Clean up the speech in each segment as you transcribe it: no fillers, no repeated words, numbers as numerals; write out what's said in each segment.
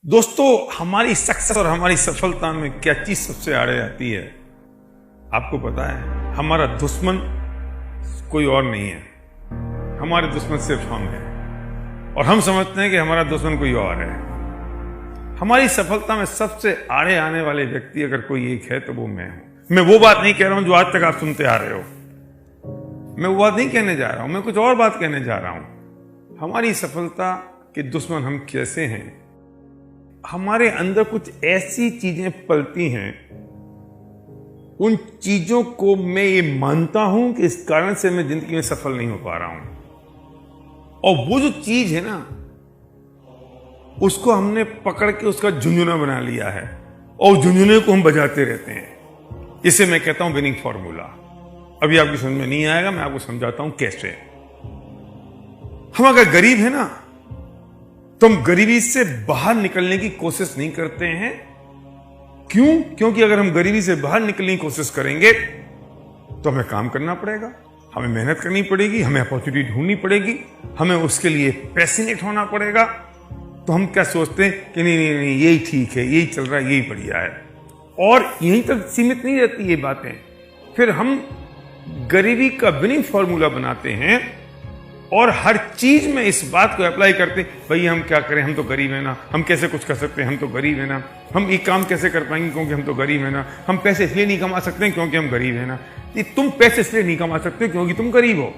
दोस्तों, हमारी सक्सेस और हमारी सफलता में क्या चीज सबसे आड़े आती है आपको पता है? हमारा दुश्मन कोई और नहीं है, हमारे दुश्मन सिर्फ हम हैं और हम समझते हैं कि हमारा दुश्मन कोई और है। हमारी सफलता में सबसे आड़े आने वाले व्यक्ति अगर कोई एक है तो वो मैं हूं। मैं वो बात नहीं कह रहा हूं जो आज तक आप सुनते आ रहे हो, मैं वो बात नहीं कहने जा रहा हूं, मैं कुछ और बात कहने जा रहा हूं। हमारी सफलता के दुश्मन हम कैसे हैं? हमारे अंदर कुछ ऐसी चीजें पलती हैं, उन चीजों को मैं ये मानता हूं कि इस कारण से मैं जिंदगी में सफल नहीं हो पा रहा हूं। और वो जो चीज है ना, उसको हमने पकड़ के उसका झुंझुना बना लिया है और झुंझुने को हम बजाते रहते हैं। इसे मैं कहता हूं विनिंग फॉर्मूला। अभी आपकी समझ में नहीं आएगा, मैं आपको समझाता हूं कैसे। हम अगर गरीब है ना तो हम गरीबी से बाहर निकलने की कोशिश नहीं करते हैं। क्यों? क्योंकि अगर हम गरीबी से बाहर निकलने की कोशिश करेंगे तो हमें काम करना पड़ेगा, हमें मेहनत करनी पड़ेगी, हमें अपॉर्चुनिटी ढूंढनी पड़ेगी, हमें उसके लिए पैशनेट होना पड़ेगा। तो हम क्या सोचते हैं कि नहीं नहीं नहीं, यही ठीक है, यही चल रहा है, यही बढ़िया है। और यहीं तक सीमित नहीं रहती ये बातें। फिर हम गरीबी का विनिंग फॉर्मूला बनाते हैं और हर चीज में इस बात को अप्लाई करते हैं, भाई हम क्या करें, हम तो गरीब है ना, हम कैसे कुछ कर सकते हैं, हम तो गरीब है ना, हम ये काम कैसे कर पाएंगे क्योंकि हम तो गरीब है ना, हम पैसे इसलिए नहीं कमा सकते क्योंकि हम गरीब है ना। ये तुम पैसे इसलिए नहीं कमा सकते क्योंकि तुम गरीब हो।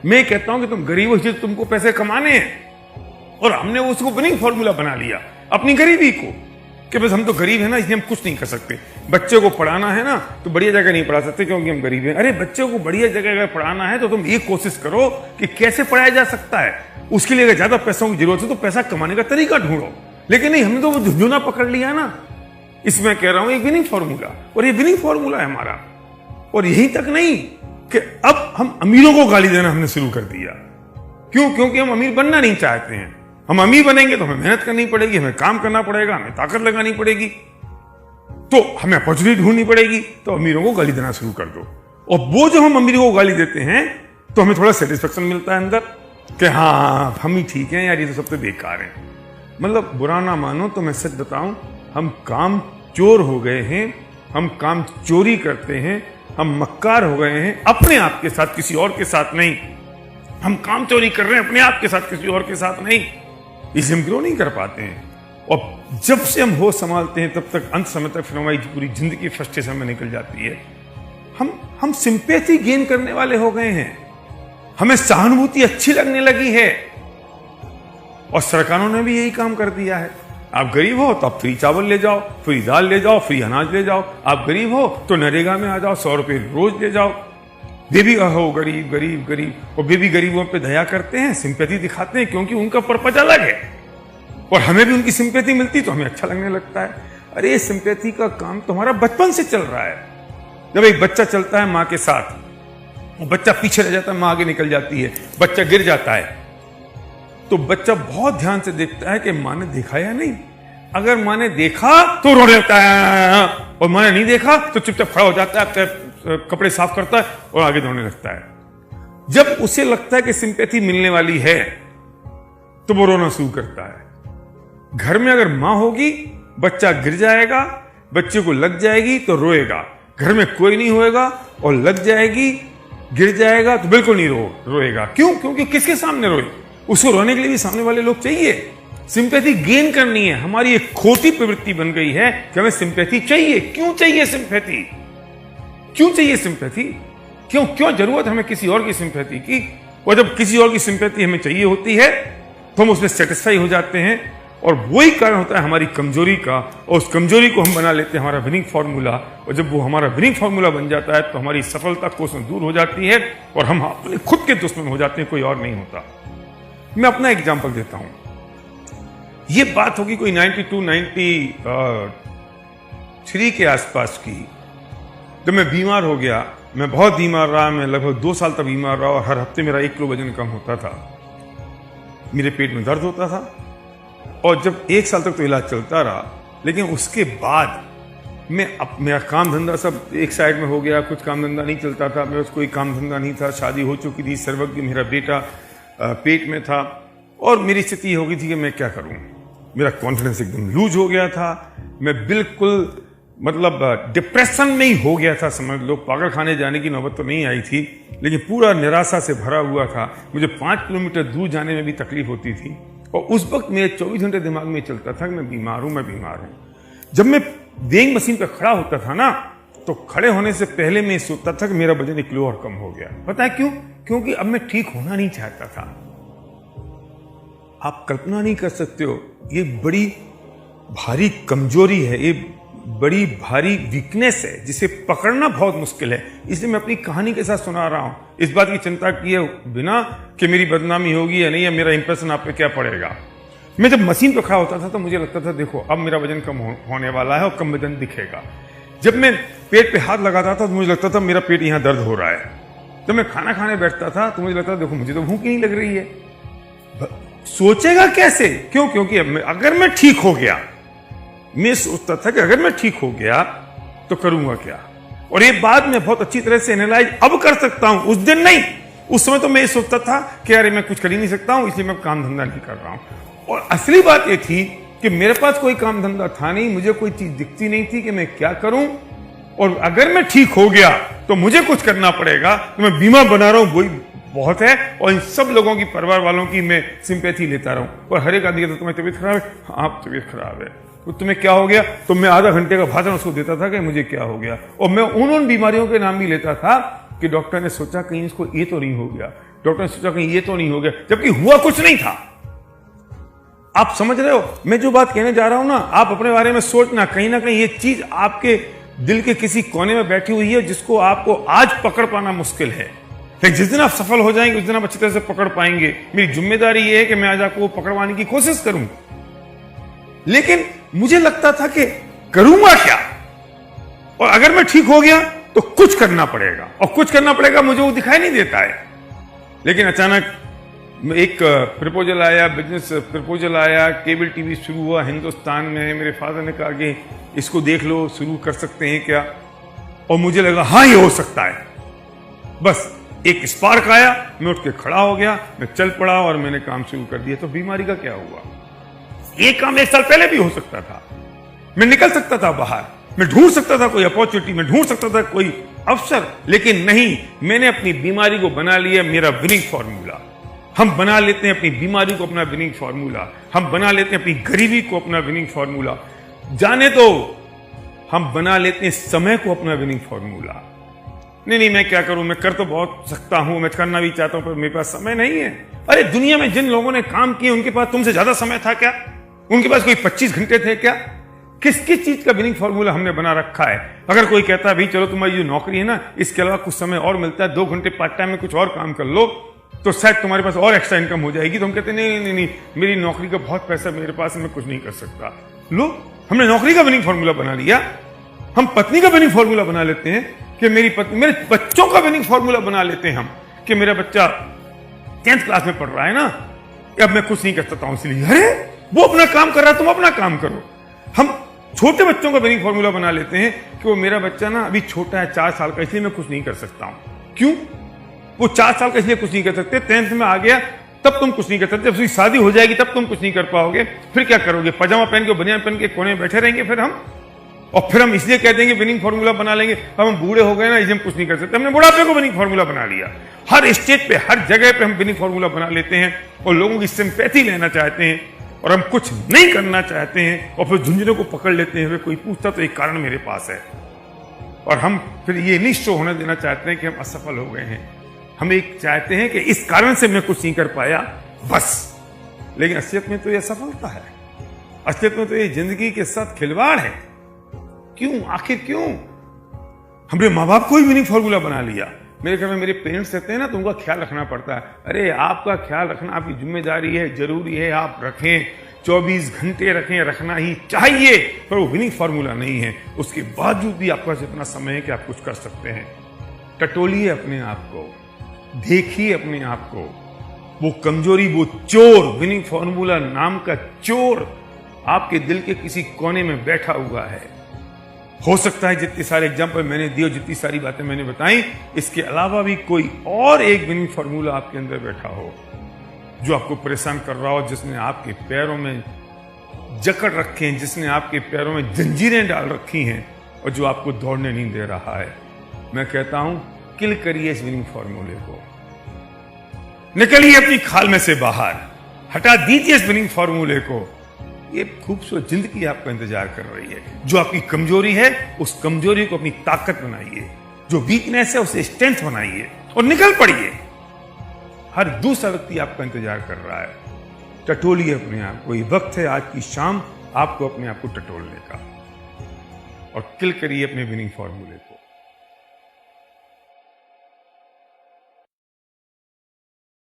मैं कहता हूं कि तुम गरीब हो इसलिए तुमको पैसे कमाने हैं और हमने उसको विनिंग फॉर्मूला बना लिया अपनी गरीबी को कि बस हम तो गरीब है ना इसलिए हम कुछ नहीं कर सकते। बच्चे को पढ़ाना है ना तो बढ़िया जगह नहीं पढ़ा सकते क्योंकि हम गरीब हैं। अरे बच्चे को बढ़िया जगह अगर पढ़ाना है तो तुम ये कोशिश करो कि कैसे पढ़ाया जा सकता है। उसके लिए अगर ज्यादा पैसों की जरूरत है तो पैसा कमाने का तरीका ढूंढो। लेकिन नहीं, हमने तो वो झुंझुना पकड़ लिया ना। इसमें कह रहा हूं एक विनिंग फॉर्मूला, और ये विनिंग फॉर्मूला है हमारा। और यही तक नहीं कि अब हम अमीरों को गाली देना हमने शुरू कर दिया। क्यों? क्योंकि हम अमीर बनना नहीं चाहते हैं। हम अमीर बनेंगे तो हमें मेहनत करनी पड़ेगी, हमें काम करना पड़ेगा, हमें ताकत लगानी पड़ेगी, तो हमें अपॉर्चुनिटी ढूंढनी पड़ेगी। तो अमीरों को गाली देना शुरू कर दो। और वो जो हम अमीरों को गाली देते हैं तो हमें थोड़ा सेटिस्फेक्शन मिलता है अंदर कि हाँ हम ही ठीक हैं यार, ये तो सब तो बेकार है। मतलब बुरा ना मानो तो मैं सच बताऊं, हम काम चोर हो गए हैं, हम काम चोरी करते हैं, हम मक्कार हो गए हैं अपने आप के साथ, किसी और के साथ नहीं। हम काम चोरी कर रहे हैं अपने आप के साथ, किसी और के साथ नहीं। इसे हम ग्रो नहीं कर पाते हैं। और जब से हम होश संभालते हैं तब तक अंत समय तक फिर हमारी पूरी जिंदगी फ्रस्ट्रेशन में निकल जाती है। हम सिंपैथी गेन करने वाले हो गए हैं, हमें सहानुभूति अच्छी लगने लगी है। और सरकारों ने भी यही काम कर दिया है। आप गरीब हो तो आप फ्री चावल ले जाओ, फ्री दाल ले जाओ, फ्री अनाज ले जाओ। आप गरीब हो तो नरेगा में आ जाओ, 100 रुपये रोज ले जाओ। बेबी हो गरीब गरीब गरीब, और बेबी गरीबों पे दया करते हैं, सिंपैथी दिखाते हैं क्योंकि उनका पर्पज अलग है और हमें भी उनकी सिंपैथी मिलती तो हमें अच्छा लगने लगता है। अरे सिंपैथी का काम तुम्हारा बचपन से चल रहा है। जब एक बच्चा चलता है माँ के साथ, वो बच्चा पीछे रह जाता है, माँ आगे निकल जाती है, बच्चा गिर जाता है तो बच्चा बहुत ध्यान से देखता है कि माँ ने देखा या नहीं। अगर माँ ने देखा तो रोने लगता है और माँ ने नहीं देखा तो चुपचाप खड़ा हो जाता है, कपड़े साफ करता है और आगे दौड़ने लगता है। जब उसे लगता है कि सिंपैथी मिलने वाली है तो वो रोना शुरू करता है। घर में अगर मां होगी, बच्चा गिर जाएगा, बच्चे को लग जाएगी तो रोएगा। घर में कोई नहीं होएगा और लग जाएगी, गिर जाएगा तो बिल्कुल नहीं रोएगा। क्यों? क्योंकि किसके सामने रोए? उसको रोने के लिए भी सामने वाले लोग चाहिए। सिंपैथी गेन करनी है। हमारी एक खोटी प्रवृत्ति बन गई है कि हमें सिंपैथी चाहिए। क्यों चाहिए सिंपैथी? क्यों चाहिए सिंपैथी? क्यों जरूरत हमें किसी और की सिंपैथी की? और जब किसी और की सिंपैथी हमें चाहिए होती है तो हम उसमें सेटिस्फाई हो जाते हैं और वही कारण होता है हमारी कमजोरी का। और उस कमजोरी को हम बना लेते हैं हमारा विनिंग फॉर्मूला। और जब वो हमारा विनिंग फॉर्मूला बन जाता है तो हमारी सफलता कोसों दूर हो जाती है और हम अपने खुद के दुश्मन हो जाते हैं, कोई और नहीं होता। मैं अपना एग्जाम्पल देता हूं। ये बात होगी कोई 92-93 के आसपास की, जब मैं बीमार हो गया। मैं बहुत बीमार रहा, मैं लगभग 2 साल तक बीमार रहा और हर हफ्ते मेरा 1 किलो वजन कम होता था। मेरे पेट में दर्द होता था और जब 1 साल तक तो इलाज चलता रहा, लेकिन उसके बाद मेरा काम धंधा सब एक साइड में हो गया। कुछ काम धंधा नहीं चलता था, मेरा कोई काम धंधा नहीं था, शादी हो चुकी थी, सर्वज्ञ मेरा बेटा पेट में था और मेरी स्थिति हो गई थी कि मैं क्या करूं। मेरा कॉन्फिडेंस एकदम लूज हो गया था, मैं बिल्कुल मतलब डिप्रेशन में ही हो गया था, समझ लो। पागल खाने जाने की नौबत तो नहीं आई थी, लेकिन पूरा निराशा से भरा हुआ था। मुझे 5 किलोमीटर दूर जाने में भी तकलीफ होती थी, और उस वक्त मेरे 24 घंटे दिमाग में चलता था कि मैं बीमार हूं, मैं बीमार हूं। जब मैं वेइंग मशीन पर खड़ा होता था ना, तो खड़े होने से पहले मैं सोचता था कि मेरा वजन 1 किलो और कम हो गया। पता है क्यों? क्योंकि अब मैं ठीक होना नहीं चाहता था। आप कल्पना नहीं कर सकते हो, ये बड़ी भारी कमजोरी है, ये बड़ी भारी वीकनेस है, जिसे पकड़ना बहुत मुश्किल है। इसलिए मैं अपनी कहानी के साथ सुना रहा हूं, इस बात की चिंता किए बिना कि मेरी बदनामी होगी या नहीं, या मेरा इंप्रेशन आप पे क्या पड़ेगा। मैं जब मशीन पर खड़ा होता था तो मुझे लगता था देखो अब मेरा वजन कम होने वाला है और कम वजन दिखेगा। जब मैं पेट पे हाथ लगाता था तो मुझे लगता था मेरा पेट यहां दर्द हो रहा है। जब मैं खाना खाने बैठता था तो मुझे लगता था देखो मुझे तो भूख ही नहीं लग रही है। सोचेगा कैसे? क्यों? क्योंकि अगर मैं ठीक हो गया, मैं सोचता था कि अगर मैं ठीक हो गया तो करूंगा क्या। और ये बात मैं बहुत अच्छी तरह से एनालाइज अब कर सकता हूं, उस दिन नहीं। उस समय तो मैं ये सोचता था कि अरे मैं कुछ कर ही नहीं सकता हूं, इसलिए मैं काम धंधा नहीं कर रहा हूं। और असली बात ये थी कि मेरे पास कोई काम धंधा था नहीं, मुझे कोई चीज दिखती नहीं थी कि मैं क्या करूं। और अगर मैं ठीक हो गया तो मुझे कुछ करना पड़ेगा, तो मैं बीमा बना रहा हूं वही बहुत है। और इन सब लोगों की, परिवार वालों की मैं सिंपैथी लेता रहूं। और हर एक आदमी कहता तुम्हें तबीयत खराब है, हाँ तबीयत खराब है, तो तुम्हें क्या हो गया? तो मैं आधा घंटे का भाषण उसको देता था कि मुझे क्या हो गया। और मैं उन बीमारियों के नाम भी लेता था कि डॉक्टर ने सोचा कहीं इसको ये तो नहीं हो गया, डॉक्टर ने सोचा कहीं ये तो नहीं हो गया, जबकि हुआ कुछ नहीं था। आप समझ रहे हो मैं जो बात कहने जा रहा हूं ना? आप अपने बारे में सोचना, कहीं ना कहीं ये चीज आपके दिल के किसी कोने में बैठी हुई है, जिसको आपको आज पकड़ पाना मुश्किल है। लेकिन जिस दिन आप सफल हो जाएंगे उस दिन आप अच्छी तरह से पकड़ पाएंगे। मेरी जिम्मेदारी ये है कि मैं आज आपको पकड़वाने की कोशिश करूं। लेकिन मुझे लगता था कि करूंगा क्या, और अगर मैं ठीक हो गया तो कुछ करना पड़ेगा, और कुछ करना पड़ेगा मुझे वो दिखाई नहीं देता है। लेकिन अचानक एक प्रपोजल आया, बिजनेस प्रपोजल आया, केबल टीवी शुरू हुआ हिंदुस्तान में। मेरे फादर ने कहा कि इसको देख लो, शुरू कर सकते हैं क्या? और मुझे लगा हाँ ये हो सकता है। बस एक स्पार्क आया, मैं उठ के खड़ा हो गया, मैं चल पड़ा और मैंने काम शुरू कर दिया। तो बीमारी का क्या हुआ? ये काम 1 साल पहले भी हो सकता था। मैं निकल सकता था बाहर, मैं ढूंढ सकता था कोई अपॉर्चुनिटी, मैं ढूंढ सकता था कोई अवसर, लेकिन नहीं, मैंने अपनी बीमारी को बना लिया मेरा विनिंग फॉर्मूला। हम बना लेते हैं अपनी बीमारी को अपना विनिंग फॉर्मूला, हम बना लेते हैं अपनी गरीबी को अपना विनिंग फॉर्मूला, जाने तो हम बना लेते हैं समय को अपना विनिंग फॉर्मूला। नहीं, मैं क्या करूं, मैं कर तो बहुत सकता हूं, मैं करना भी चाहता हूं, पर मेरे पास समय नहीं है। अरे दुनिया में जिन लोगों ने काम किए उनके पास तुमसे ज्यादा समय था क्या? उनके पास कोई 25 घंटे थे क्या? किस किस चीज का विनिंग फॉर्मूला हमने बना रखा है? अगर कोई कहता है भाई चलो तुम्हारी जो नौकरी है ना, इसके अलावा कुछ समय और मिलता है, 2 घंटे पार्ट टाइम में कुछ और काम कर लो तो शायद तुम्हारे पास और एक्स्ट्रा इनकम हो जाएगी। तो हम कहते नहीं, मेरी नौकरी का बहुत पैसा मेरे पास है, मैं कुछ नहीं कर सकता। लो, हमने नौकरी का विनिंग फॉर्मूला बना लिया। हम पत्नी का विनिंग फॉर्मूला बना लेते हैं कि मेरी पत्नी, मेरे बच्चों का विनिंग फॉर्मूला बना लेते हैं हम कि मेरा बच्चा 10th क्लास में पढ़ रहा है ना, अब मैं कुछ नहीं कर सकता हूं, इसलिए अरे वो अपना काम कर रहा है, तुम अपना काम करो। हम छोटे बच्चों का विनिंग फॉर्मूला बना लेते हैं कि वो मेरा बच्चा ना अभी छोटा है, 4 साल का, इसलिए मैं कुछ नहीं कर सकता हूं। क्यों? वो 4 साल का इसलिए कुछ नहीं कर सकते, 10th में आ गया तब तुम कुछ नहीं कर सकते, जब उसकी शादी हो जाएगी तब तुम कुछ नहीं कर पाओगे। फिर क्या करोगे? पजामा पहन के, बनियान पहन के कोने में बैठे रहेंगे फिर हम, और फिर हम इसलिए कह देंगे विनिंग फॉर्मूला बना लेंगे। हम बूढ़े हो गए ना, इसलिए हम कुछ नहीं कर सकते। हमने बुढ़ापे को विनिंग फॉर्मूला बना लिया। हर स्टेज पे, हर जगह पे हम विनिंग फॉर्मूला बना लेते हैं और लोगों की सिंपैथी लेना चाहते हैं, और हम कुछ नहीं करना चाहते हैं, और फिर झुंझुनों को पकड़ लेते हैं। कोई पूछता तो एक कारण मेरे पास है, और हम फिर ये नहीं शो होने देना चाहते हैं कि हम असफल हो गए हैं। हम एक चाहते हैं कि इस कारण से मैं कुछ नहीं कर पाया बस। लेकिन असलियत में तो यह सफलता है, असलियत में तो ये जिंदगी के साथ खिलवाड़ है। क्यों? आखिर क्यों? हमने माँ बाप को ही विनिंग फॉर्मूला बना लिया। मेरे घर में मेरे पेरेंट्स रहते हैं ना, तो उनका ख्याल रखना पड़ता है। अरे आपका ख्याल रखना आपकी जिम्मेदारी है, जरूरी है, आप रखें, 24 घंटे रखें, रखना ही चाहिए, पर वो विनिंग फॉर्मूला नहीं है। उसके बावजूद भी आपके पास इतना समय है कि आप कुछ कर सकते हैं। टटोलिए अपने आप को, देखिए अपने आप को। वो कमजोरी, वो चोर, विनिंग फॉर्मूला नाम का चोर आपके दिल के किसी कोने में बैठा हुआ है। हो सकता है जितने सारे एग्जाम्पल मैंने दिए, जितनी सारी बातें मैंने बताई, इसके अलावा भी कोई और एक विनिंग फॉर्मूला आपके अंदर बैठा हो जो आपको परेशान कर रहा हो, जिसने आपके पैरों में जकड़ रखे हैं, जिसने आपके पैरों में जंजीरें डाल रखी हैं और जो आपको दौड़ने नहीं दे रहा है, मैं कहता हूं किल करिए इस विनिंग फॉर्मूले को, निकलिए अपनी खाल में से बाहर, हटा दीजिए इस विनिंग फॉर्मूले को। ये खूबसूरत जिंदगी आपका इंतजार कर रही है। जो आपकी कमजोरी है उस कमजोरी को अपनी ताकत बनाइए, जो वीकनेस है उसे स्ट्रेंथ बनाइए और निकल पड़िए। हर दूसरा व्यक्ति आपका इंतजार कर रहा है। टटोलिए अपने आप को, ये वक्त है आज की शाम आपको अपने आप को टटोलने का, और किल करिए अपने विनिंग फॉर्मूले को।